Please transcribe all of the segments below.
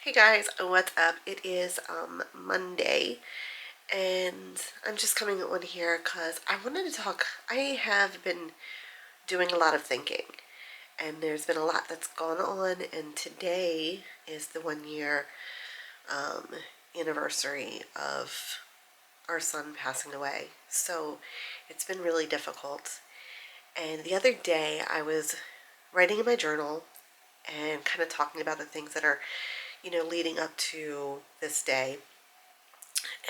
Hey guys, what's up? It is Monday, and I'm just coming on here because I wanted to talk. I have been doing a lot of thinking, and there's been a lot that's gone on, and today is the 1 year um, anniversary of our son passing away. So it's been really difficult. And the other day I was writing in my journal and kind of talking about the things that are, leading up to this day.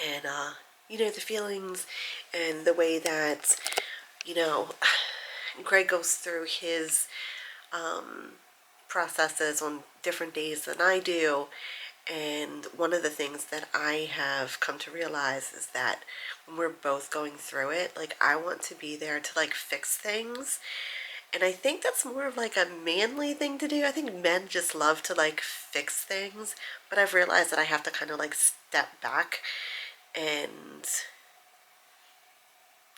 And, the feelings and the way that, you know, Greg goes through his processes on different days than I do. And one of the things that I have come to realize is that when we're both going through it, like, I want to be there to, like, fix things. And I think that's more of like a manly thing to do. I think men just love to like fix things, but I've realized that I have to kind of like step back and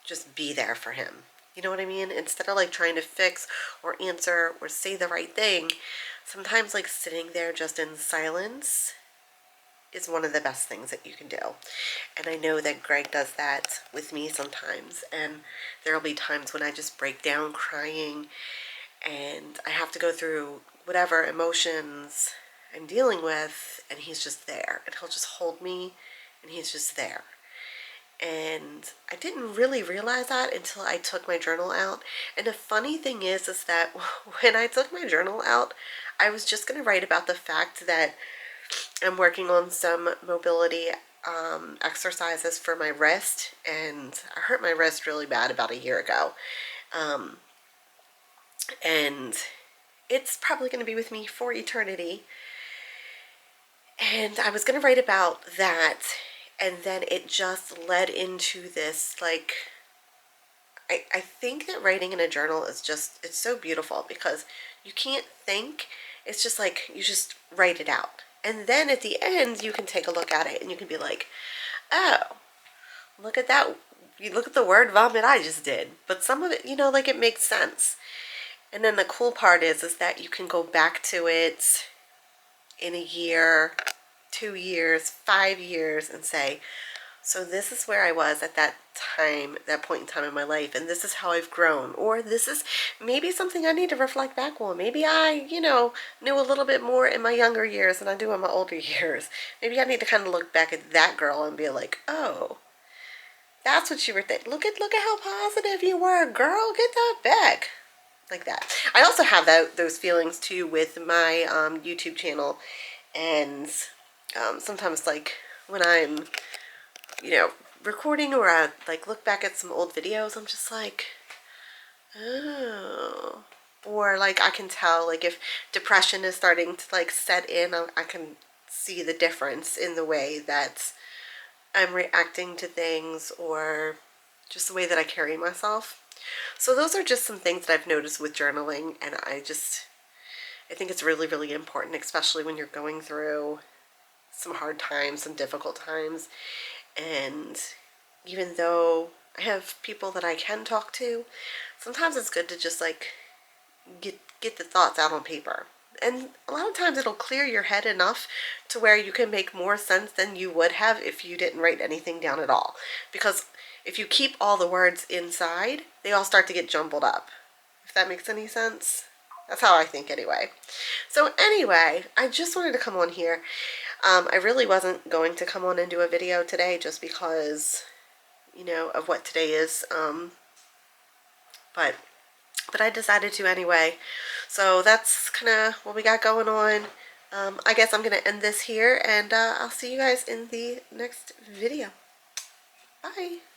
just be there for him. You know what I mean? Instead of like trying to fix or answer or say the right thing, sometimes like sitting there just in silence is one of the best things that you can do. And I know that Greg does that with me sometimes. And there'll be times when I just break down crying and I have to go through whatever emotions I'm dealing with, and he's just there. And he'll just hold me, and he's just there. And I didn't really realize that until I took my journal out. And the funny thing is that when I took my journal out, I was just going to write about the fact that I'm working on some mobility exercises for my wrist, and I hurt my wrist really bad about a year ago. And it's probably going to be with me for eternity. And I was going to write about that, and then it just led into this, like, I think that writing in a journal is just, it's so beautiful because you can't think. It's just like, you just write it out. And then at the end, you can take a look at it and you can be like, oh, look at that. You look at the word vomit I just did. But some of it, like, it makes sense. And then the cool part is that you can go back to it in a year, 2 years, 5 years, and say, so this is where I was at that time, that point in time in my life, and this is how I've grown. Or this is maybe something I need to reflect back on. Maybe I, knew a little bit more in my younger years than I do in my older years. Maybe I need to kind of look back at that girl and be like, oh, that's what you were thinking. Look at how positive you were, girl. Get that back. Like that. I also have those feelings too with my YouTube channel, and sometimes like when I'm recording, or I like look back at some old videos, I'm just like, oh. Or like I can tell like if depression is starting to like set in, I can see the difference in the way that I'm reacting to things, or just the way that I carry myself. So those are just some things that I've noticed with journaling, and I think it's really, really important, especially when you're going through some hard times, some difficult times. And even though I have people that I can talk to, sometimes it's good to just like get the thoughts out on paper. And a lot of times it'll clear your head enough to where you can make more sense than you would have if you didn't write anything down at all. Because if you keep all the words inside, they all start to get jumbled up. If that makes any sense. That's how I think anyway. So anyway, I just wanted to come on here. I really wasn't going to come on and do a video today just because, of what today is. But I decided to anyway. So that's kind of what we got going on. I guess I'm going to end this here, and I'll see you guys in the next video. Bye.